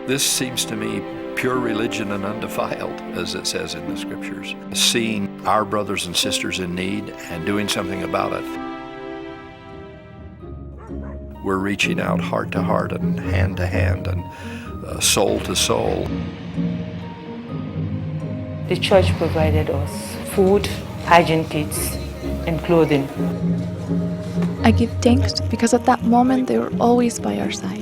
This seems to me pure religion and undefiled, as it says in the scriptures. Seeing our brothers and sisters in need and doing something about it. We're reaching out heart to heart and hand to hand and soul to soul. The church provided us food, hygiene kits, and clothing. I give thanks because at that moment they were always by our side.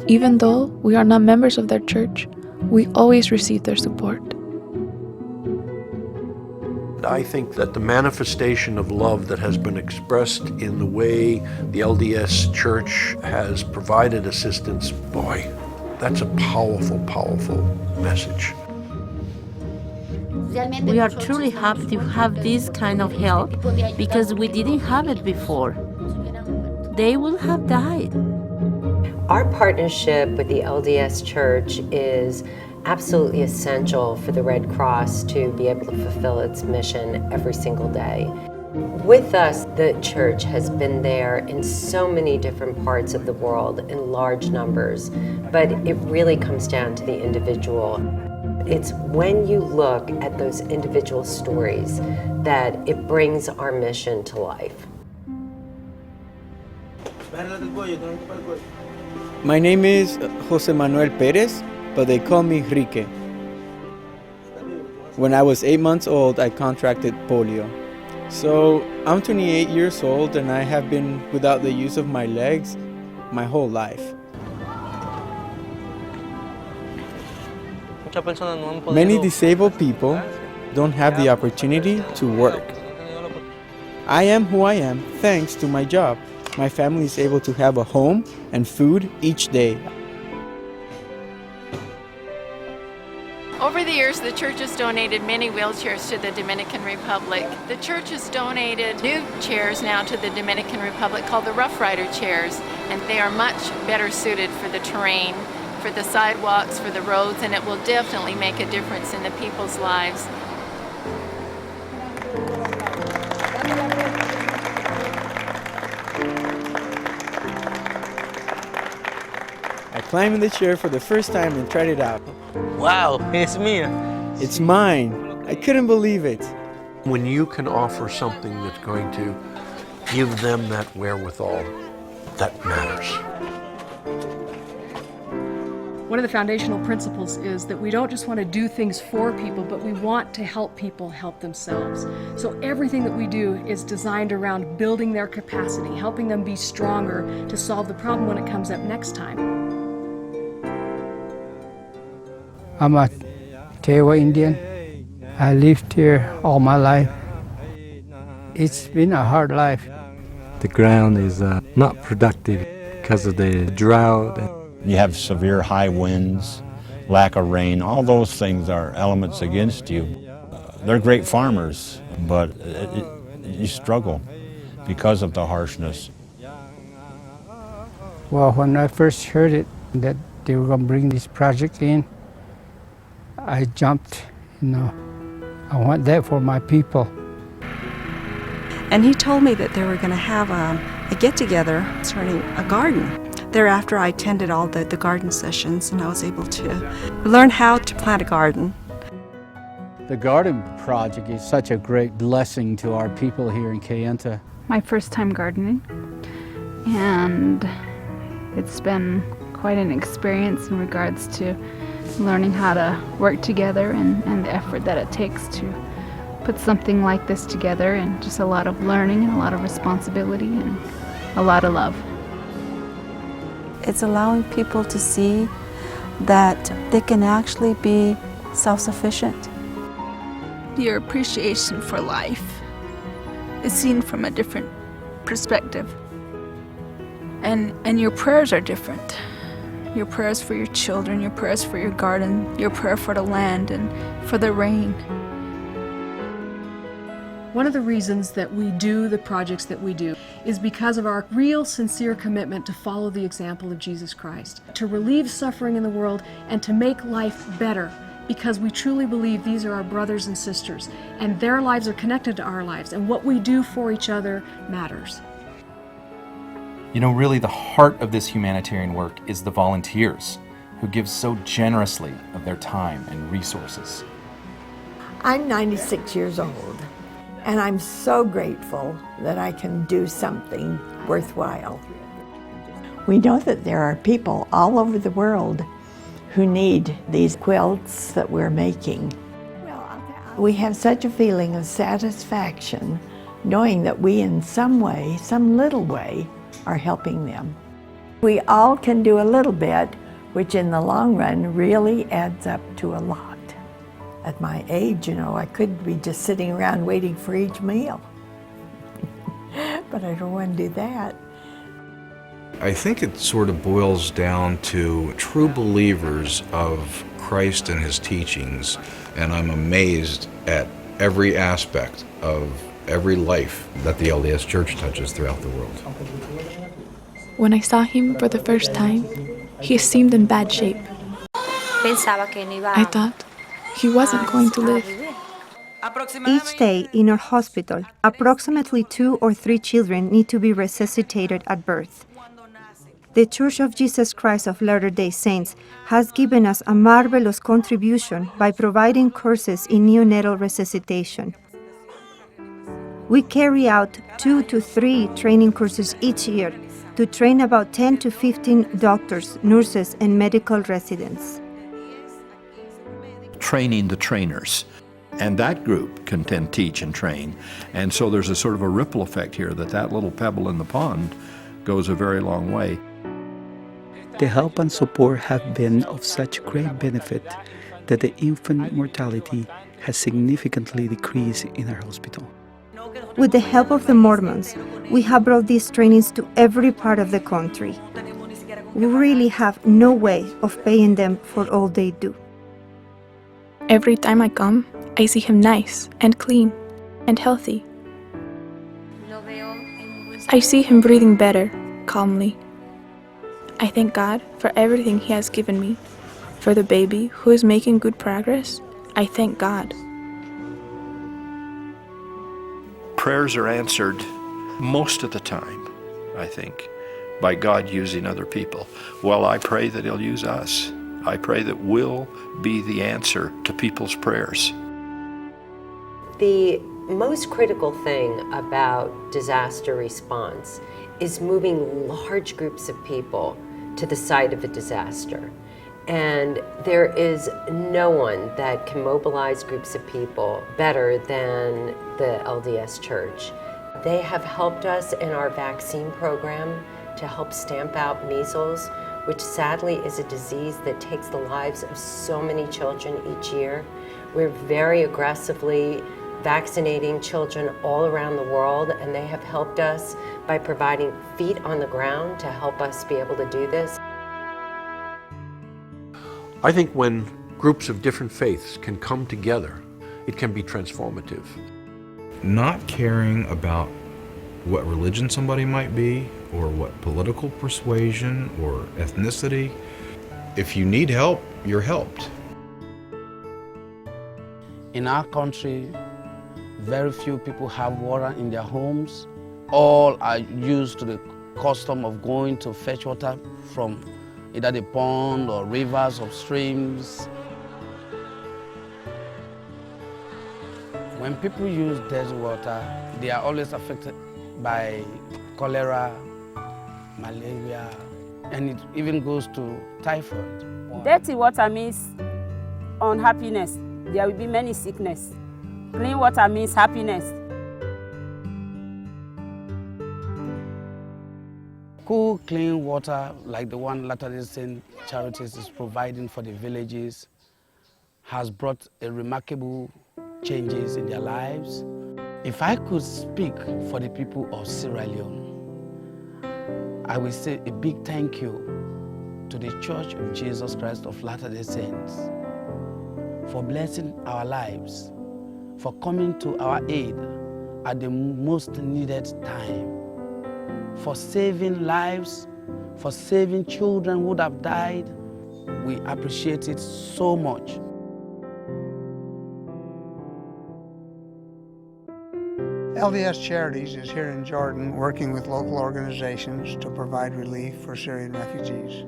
Even though we are not members of their church, we always receive their support. I think that the manifestation of love that has been expressed in the way the LDS Church has provided assistance, boy, that's a powerful, powerful message. We are truly happy to have this kind of help because we didn't have it before. They would have died. Our partnership with the LDS Church is absolutely essential for the Red Cross to be able to fulfill its mission every single day. With us, the church has been there in so many different parts of the world in large numbers, but it really comes down to the individual. It's when you look at those individual stories that it brings our mission to life. My name is Jose Manuel Perez, but they call me Rique. When I was 8 months old, I contracted polio. So I'm 28 years old and I have been without the use of my legs my whole life. Many disabled people don't have the opportunity to work. I am who I am thanks to my job. My family is able to have a home and food each day. Over the years, the church has donated many wheelchairs to the Dominican Republic. The church has donated new chairs now to the Dominican Republic called the Rough Rider chairs, and they are much better suited for the terrain, for the sidewalks, for the roads, and it will definitely make a difference in the people's lives. I climbed in the chair for the first time and tried it out. Wow, it's me. It's mine. I couldn't believe it. When you can offer something that's going to give them that wherewithal, that matters. One of the foundational principles is that we don't just want to do things for people, but we want to help people help themselves. So everything that we do is designed around building their capacity, helping them be stronger to solve the problem when it comes up next time. I'm a Tewa Indian. I lived here all my life. It's been a hard life. The ground is not productive because of the drought. You have severe high winds, lack of rain. All those things are elements against you. They're great farmers, but you struggle because of the harshness. Well, when I first heard it, that they were going to bring this project in, I jumped, I want that for my people. And he told me that they were going to have a get-together concerning a garden. Thereafter, I attended all the garden sessions, and I was able to learn how to plant a garden. The garden project is such a great blessing to our people here in Kayenta. My first time gardening, and it's been quite an experience in regards to learning how to work together and the effort that it takes to put something like this together, and just a lot of learning and a lot of responsibility and a lot of love. It's allowing people to see that they can actually be self-sufficient. Your appreciation for life is seen from a different perspective. And your prayers are different. Your prayers for your children, your prayers for your garden, your prayer for the land and for the rain. One of the reasons that we do the projects that we do is because of our real sincere commitment to follow the example of Jesus Christ, to relieve suffering in the world and to make life better, because we truly believe these are our brothers and sisters and their lives are connected to our lives, and what we do for each other matters. You know, really the heart of this humanitarian work is the volunteers who give so generously of their time and resources. I'm 96 years old, and I'm so grateful that I can do something worthwhile. We know that there are people all over the world who need these quilts that we're making. We have such a feeling of satisfaction knowing that we in some way, some little way, are helping them. We all can do a little bit, which in the long run really adds up to a lot. At my age, you know, I could be just sitting around waiting for each meal. But I don't want to do that. I think it sort of boils down to true believers of Christ and his teachings, and I'm amazed at every aspect of every life that the LDS Church touches throughout the world. When I saw him for the first time, he seemed in bad shape. I thought he wasn't going to live. Each day in our hospital, approximately 2 or 3 children need to be resuscitated at birth. The Church of Jesus Christ of Latter-day Saints has given us a marvelous contribution by providing courses in neonatal resuscitation. We carry out 2 to 3 training courses each year to train about 10 to 15 doctors, nurses, and medical residents. Training the trainers. And that group can then teach and train. And so there's a sort of a ripple effect here that little pebble in the pond goes a very long way. The help and support have been of such great benefit that the infant mortality has significantly decreased in our hospital. With the help of the Mormons, we have brought these trainings to every part of the country. We really have no way of paying them for all they do. Every time I come, I see him nice and clean and healthy. I see him breathing better, calmly. I thank God for everything he has given me. For the baby who is making good progress, I thank God. Prayers are answered most of the time, I think, by God using other people. Well, I pray that he'll use us. I pray that we'll be the answer to people's prayers. The most critical thing about disaster response is moving large groups of people to the site of a disaster. And there is no one that can mobilize groups of people better than the LDS Church. They have helped us in our vaccine program to help stamp out measles, which sadly is a disease that takes the lives of so many children each year. We're very aggressively vaccinating children all around the world, and they have helped us by providing feet on the ground to help us be able to do this. I think when groups of different faiths can come together, it can be transformative. Not caring about what religion somebody might be, or what political persuasion or ethnicity. If you need help, you're helped. In our country, very few people have water in their homes. All are used to the custom of going to fetch water from either the pond or rivers or streams. When people use dirty water, they are always affected by cholera, malaria, and it even goes to typhoid. Dirty water means unhappiness. There will be many sickness. Clean water means happiness. Cool, clean water, like the one Latter-day Saint Charities is providing for the villages, has brought a remarkable changes in their lives. If I could speak for the people of Sierra Leone, I will say a big thank you to the Church of Jesus Christ of Latter-day Saints for blessing our lives, for coming to our aid at the most needed time, for saving lives, for saving children who would have died. We appreciate it so much. LDS Charities is here in Jordan working with local organizations to provide relief for Syrian refugees.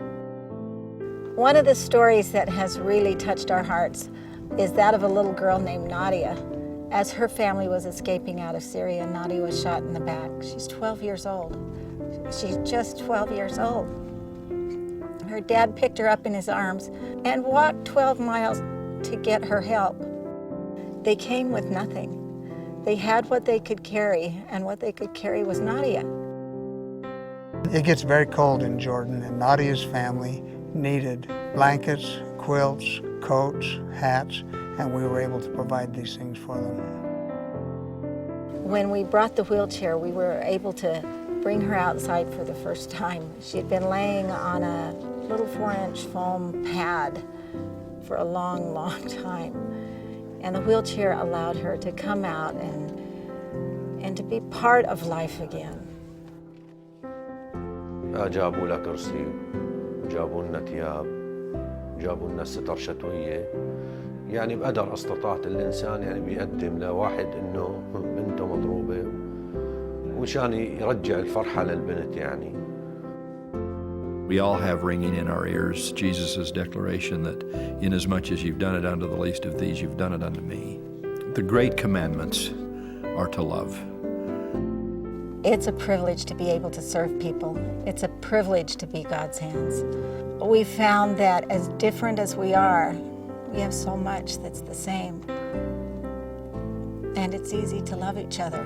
One of the stories that has really touched our hearts is that of a little girl named Nadia. As her family was escaping out of Syria, Nadia was shot in the back. She's 12 years old. She's just 12 years old. Her dad picked her up in his arms and walked 12 miles to get her help. They came with nothing. They had what they could carry, and what they could carry was Nadia. It gets very cold in Jordan, and Nadia's family needed blankets, quilts, coats, hats, and we were able to provide these things for them. When we brought the wheelchair, we were able to bring her outside for the first time. She had been laying on a little 4-inch foam pad for a long, long time. And the wheelchair allowed her to come out and to be part of life again. جابوا لها كرسي، جابوا لنا ثياب، جابوا لنا ستر شتوية. يعني بقدر استطاعت الإنسان يعني بيقدم لواحد إنه بنته مضروبة ومشان يرجع الفرحة للبنت يعني. We all have ringing in our ears Jesus' declaration that inasmuch as you've done it unto the least of these, you've done it unto me. The great commandments are to love. It's a privilege to be able to serve people. It's a privilege to be God's hands. We found that as different as we are, we have so much that's the same. And it's easy to love each other.